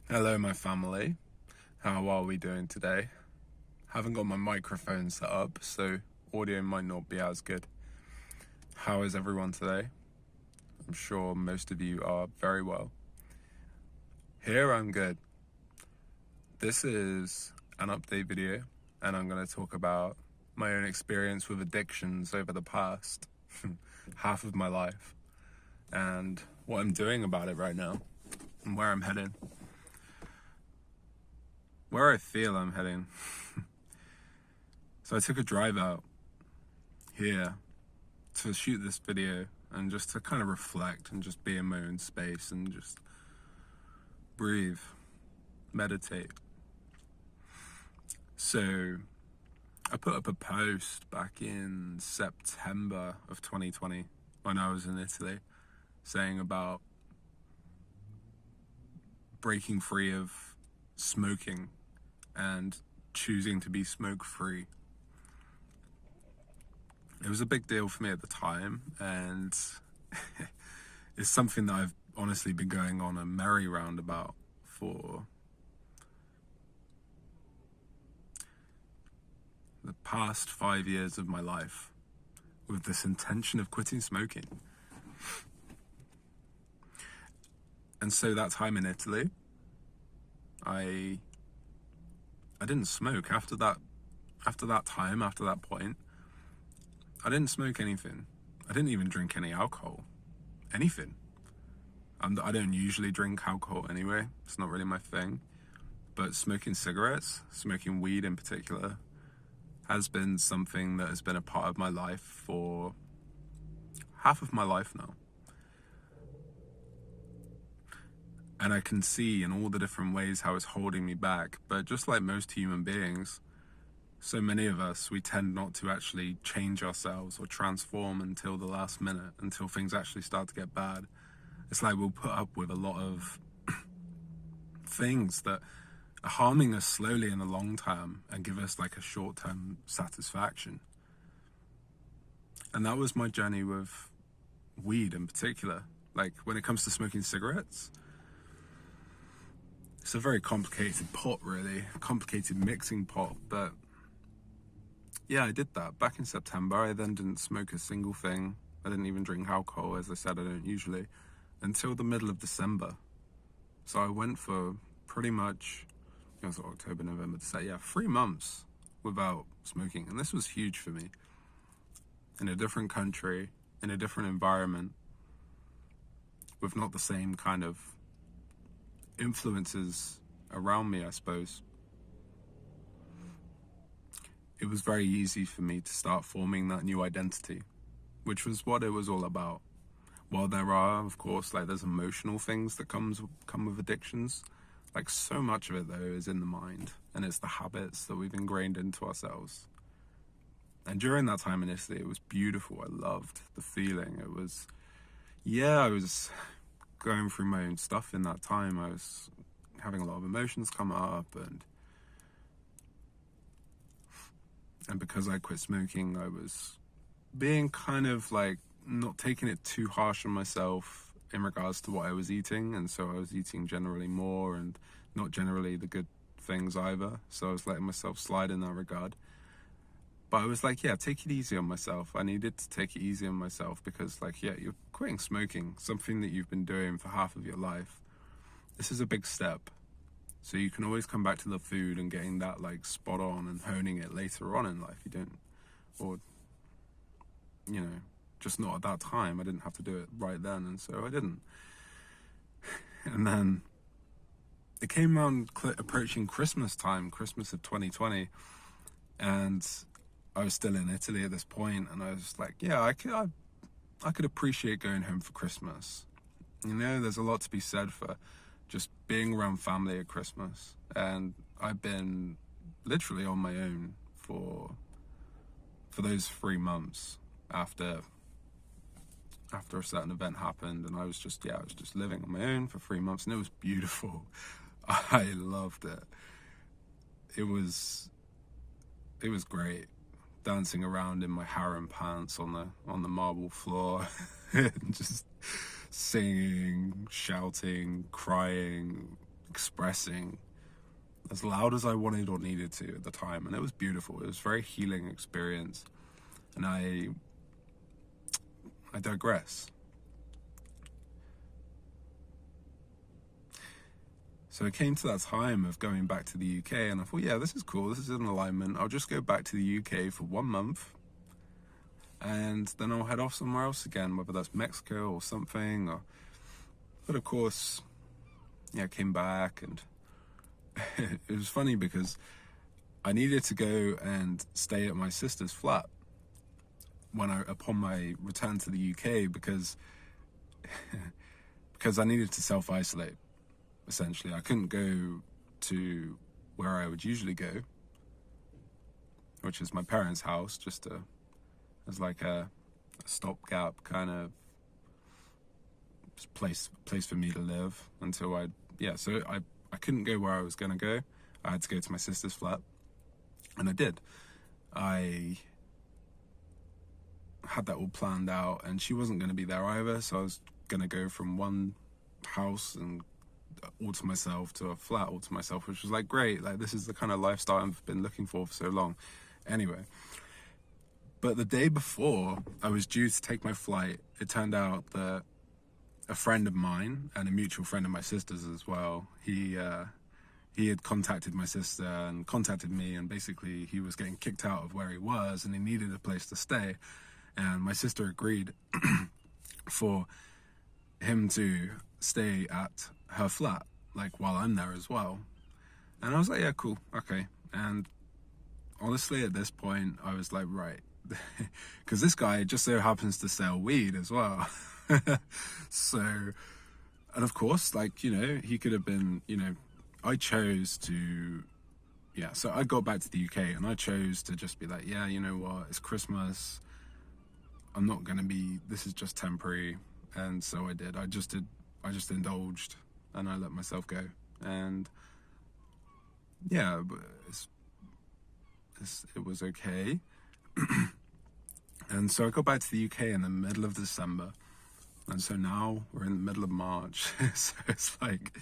Hello, my family. How are we doing today? Haven't got my microphone set up, so audio might not be as good. How is everyone today? I'm sure most of you are very well. Here I'm good. This is an update video, and I'm going to talk about my own experience with addictions over the past half of my life and what I'm doing about it right now and where I'm heading. Where I feel I'm heading. So I took a drive out here to shoot this video and just to kind of reflect and just be in my own space and just breathe, meditate. So I put up a post back in September of 2020 when I was in Italy saying about breaking free of smoking and choosing to be smoke-free. It was a big deal for me at the time, and it's something that I've honestly been going on a merry-round about for the past 5 years of my life, with this intention of quitting smoking. And so that time in Italy, I didn't smoke. After that point, I didn't smoke anything. I didn't even drink any alcohol. Anything. I don't usually drink alcohol anyway. It's not really my thing. But smoking cigarettes, smoking weed in particular, has been something that has been a part of my life for half of my life now. And I can see in all the different ways how it's holding me back. But just like most human beings, so many of us, we tend not to actually change ourselves or transform until the last minute, until things actually start to get bad. It's like we'll put up with a lot of things that are harming us slowly in the long term and give us like a short-term satisfaction. And that was my journey with weed in particular. Like when it comes to smoking cigarettes, it's a very complicated pot, really, a complicated mixing pot. But yeah, I did that back in September. I then didn't smoke a single thing. I didn't even drink alcohol, as I said, I don't usually, until the middle of December. So I went for pretty much, it was October, November, December, 3 months without smoking. And this was huge for me. In a different country, in a different environment, with not the same kind of influences around me, I suppose. It was very easy for me to start forming that new identity, which was what it was all about. While there are, of course, like there's emotional things that come with addictions, like so much of it though is in the mind, and it's the habits that we've ingrained into ourselves. And during that time in Italy, it was beautiful. I loved the feeling. It was, I was going through my own stuff in that time. I was having a lot of emotions come up, and because I quit smoking, I was being kind of like not taking it too harsh on myself in regards to what I was eating. And so I was eating generally more and not generally the good things either. So I was letting myself slide in that regard. But I was like, take it easy on myself. I needed to take it easy on myself because you're quitting smoking, something that you've been doing for half of your life. This is a big step. So you can always come back to the food and getting that like spot on and honing it later on in life. You don't, or, just not at that time. I didn't have to do it right then, and so I didn't. And then it came around approaching Christmas time, Christmas of 2020, and I was still in Italy at this point, and I was like, I could appreciate going home for Christmas. There's a lot to be said for just being around family at Christmas, and I've been literally on my own for those 3 months after a certain event happened, and I was just living on my own for 3 months, and it was beautiful. I loved it. It was great, dancing around in my harem pants on the marble floor, and just singing, shouting, crying, expressing as loud as I wanted or needed to at the time. And it was beautiful. It was a very healing experience. And I digress. So it came to that time of going back to the UK, and I thought, yeah, this is cool. This is in alignment. I'll just go back to the UK for 1 month, and then I'll head off somewhere else again, whether that's Mexico or something. But of course, yeah, I came back, and it was funny because I needed to go and stay at my sister's flat upon my return to the UK because I needed to self-isolate. Essentially, I couldn't go to where I would usually go, which is my parents' house, just as like a stopgap kind of place for me to live until so I couldn't go where I was going to go. I had to go to my sister's flat, and I did. I had that all planned out, and she wasn't going to be there either, so I was going to go from one house and all to myself to a flat all to myself, which was like great. Like, this is the kind of lifestyle I've been looking for so long. Anyway, but the day before I was due to take my flight, it turned out that a friend of mine and a mutual friend of my sister's as well, he had contacted my sister and contacted me, and basically he was getting kicked out of where he was and he needed a place to stay, and my sister agreed for him to stay at her flat, like, while I'm there as well. And I was like, yeah, cool, okay. And honestly, at this point, I was like, right, because this guy just so happens to sell weed as well. So, and of course, like, he could have been, I chose to, so I got back to the UK and I chose to just be like, yeah, you know what, it's Christmas, I'm not going to be, this is just temporary. And so I did. I just indulged and I let myself go. And yeah, but it was okay. And so I got back to the UK in the middle of December. And so now we're in the middle of March. So it's like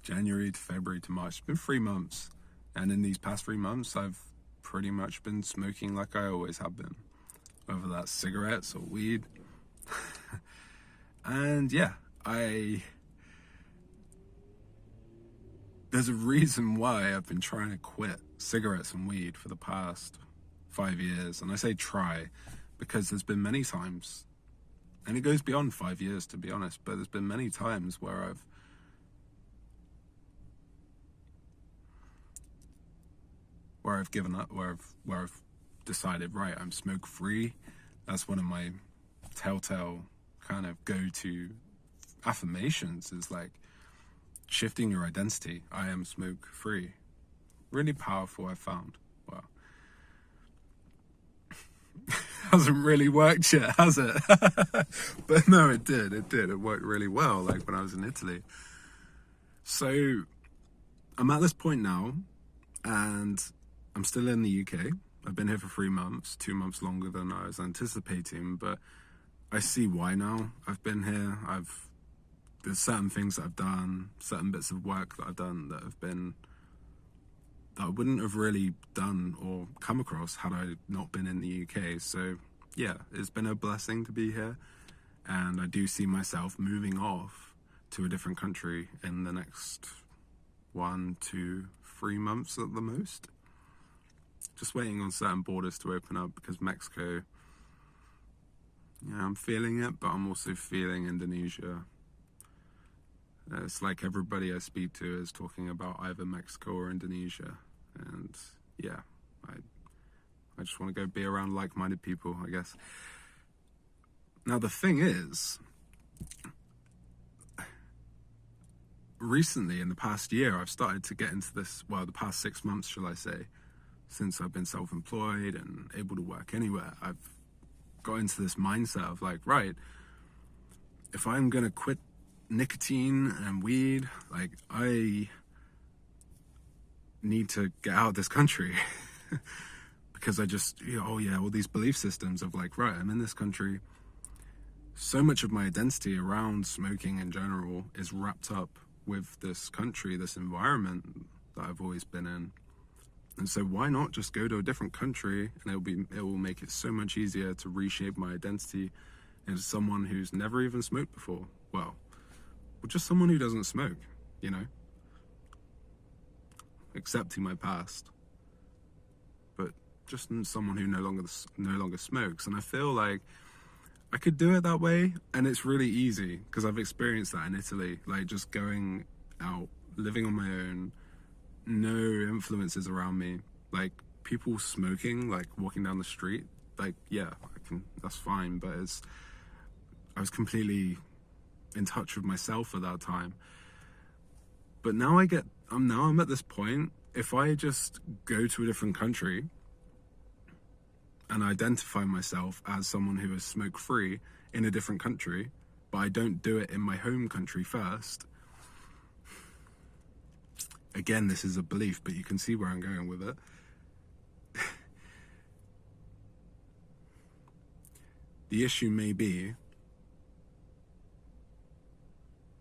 January to February to March. It's been 3 months. And in these past 3 months, I've pretty much been smoking like I always have been, whether that's cigarettes or weed. And yeah, there's a reason why I've been trying to quit cigarettes and weed for the past 5 years. And I say try because there's been many times, and it goes beyond 5 years to be honest, but there's been many times where I've given up, where I've decided, right, I'm smoke free. That's one of my telltale kind of go-to affirmations, is like shifting your identity. I am smoke free. Really powerful, I found. Well, hasn't really worked yet, has it? But no, it did. It worked really well, like when I was in Italy. So I'm at this point now, and I'm still in the UK. I've been here for 3 months, 2 months longer than I was anticipating, but I see why now. I've been here. There's certain things that I've done, certain bits of work that I've done that I wouldn't have really done or come across had I not been in the UK. So yeah, it's been a blessing to be here, and I do see myself moving off to a different country in the next 1, 2, 3 months at the most. Just waiting on certain borders to open up, because Mexico, I'm feeling it, but I'm also feeling Indonesia. It's like everybody I speak to is talking about either Mexico or Indonesia. And yeah, I just want to go be around like-minded people, I guess. Now, the thing is, recently, in the past year, I've started to get into this, the past 6 months, shall I say, since I've been self-employed and able to work anywhere, I've got into this mindset of like, right, if I'm going to quit nicotine and weed, like, I need to get out of this country. Because I just, all these belief systems of like, right, I'm in this country. So much of my identity around smoking in general is wrapped up with this country, this environment that I've always been in. And so why not just go to a different country, and it will make it so much easier to reshape my identity into someone who's never even smoked before. Well, just someone who doesn't smoke, you know? Accepting my past, but just someone who no longer smokes. And I feel like I could do it that way, and it's really easy because I've experienced that in Italy, like just going out, living on my own, no influences around me, like people smoking, like walking down the street, like yeah, that's fine, but I was completely in touch with myself at that time. But now I'm at this point, if I just go to a different country and identify myself as someone who is smoke-free in a different country, but I don't do it in my home country first. Again, this is a belief, but you can see where I'm going with it. The issue may be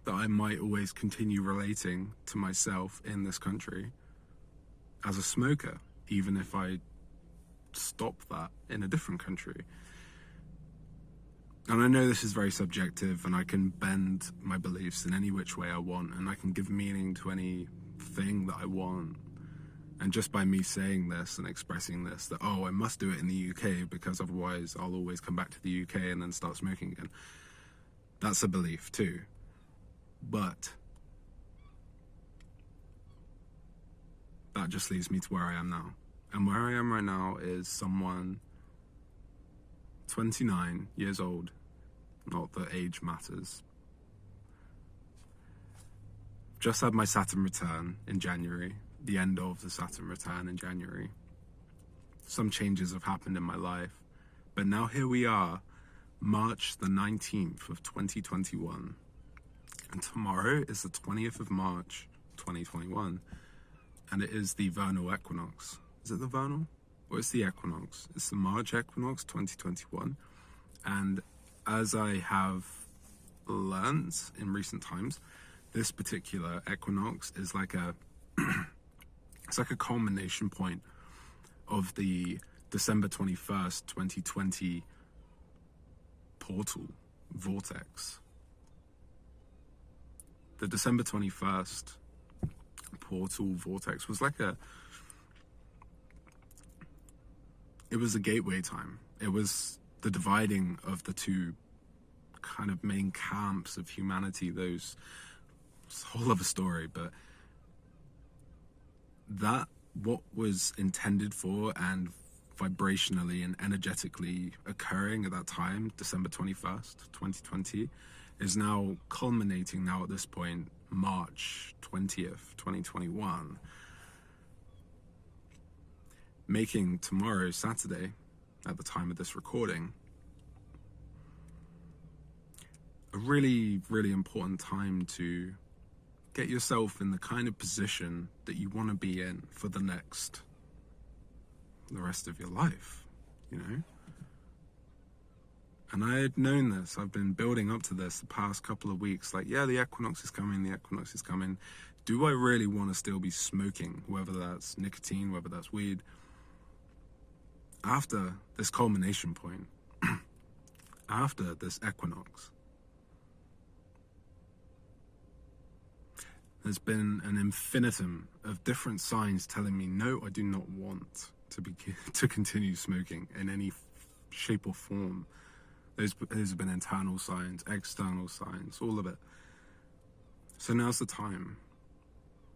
that I might always continue relating to myself in this country as a smoker, even if I stop that in a different country. And I know this is very subjective, and I can bend my beliefs in any which way I want, and I can give meaning to anything that I want. And just by me saying this and expressing this, that, oh, I must do it in the UK because otherwise I'll always come back to the UK and then start smoking again. That's a belief too. But that just leads me to where I am now. And where I am right now is someone 29 years old. Not that age matters. Just had my Saturn return in January. The end of the Saturn return in January. Some changes have happened in my life. But now here we are, March the 19th of 2021. And tomorrow is the 20th of March, 2021. And it is the vernal equinox. Is it the vernal? Or it's the equinox? It's the March Equinox 2021. And as I have learned in recent times, this particular equinox is like it's like a culmination point of the December 21st, 2020 portal vortex. The December 21st portal vortex was it was a gateway time. It was the dividing of the two kind of main camps of humanity. It's a whole other story, but that what was intended for and vibrationally and energetically occurring at that time, December 21st, 2020, is now culminating now at this point, March 20th, 2021, making tomorrow, Saturday, at the time of this recording, a really, really important time to get yourself in the kind of position that you want to be in for the rest of your life, you know? And I had known this. I've been building up to this the past couple of weeks. Like, yeah, the equinox is coming, the equinox is coming. Do I really want to still be smoking, whether that's nicotine, whether that's weed? After this culmination point, after this equinox, there's been an infinitum of different signs telling me, no, I do not want to continue smoking in any shape or form. Those have been internal signs, external signs, all of it. So now's the time.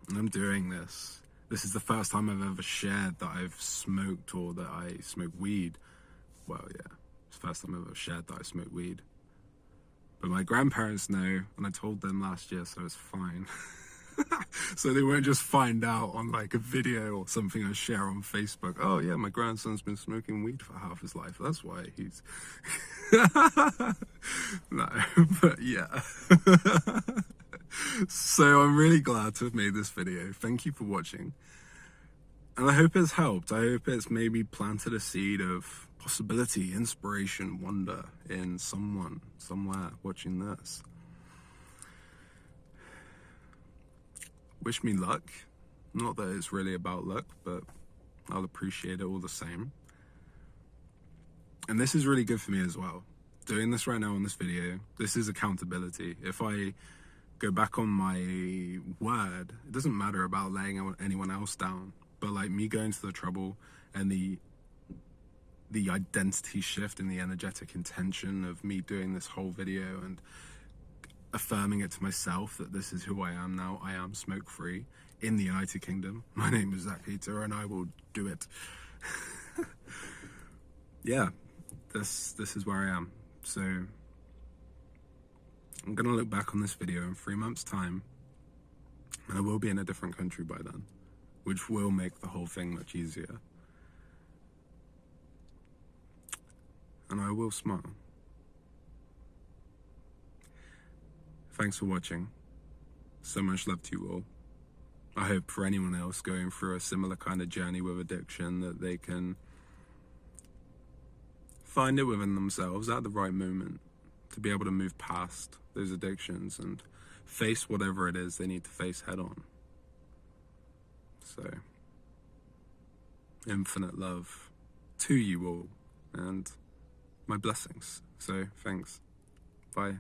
And I'm doing this. This is the first time I've ever shared that I've smoked or that I smoke weed. Well, yeah, it's the first time I've ever shared that I smoke weed. But my grandparents know, and I told them last year, so it's fine. So they won't just find out on like a video or something I share on Facebook. Oh yeah, my grandson's been smoking weed for half his life. That's why he's... No, but yeah. So I'm really glad to have made this video. Thank you for watching. And I hope it's helped. I hope it's maybe planted a seed of possibility, inspiration, wonder in someone, somewhere watching this. wish me luck. Not that it's really about luck, but I'll appreciate it all the same. And this is really good for me as well. Doing this right now on this video, this is accountability. If I go back on my word, it doesn't matter about letting anyone else down, but like me going to the trouble and the identity shift and the energetic intention of me doing this whole video and affirming it to myself that this is who I am now. I am smoke-free in the United Kingdom. My name is Hayter and I will do it. Yeah, this is where I am. So I'm gonna look back on this video in 3 months' time, and I will be in a different country by then, which will make the whole thing much easier. And I will smile. Thanks for watching. So much love to you all. I hope for anyone else going through a similar kind of journey with addiction that they can find it within themselves at the right moment to be able to move past those addictions and face whatever it is they need to face head on. So, infinite love to you all and my blessings. So, thanks. Bye.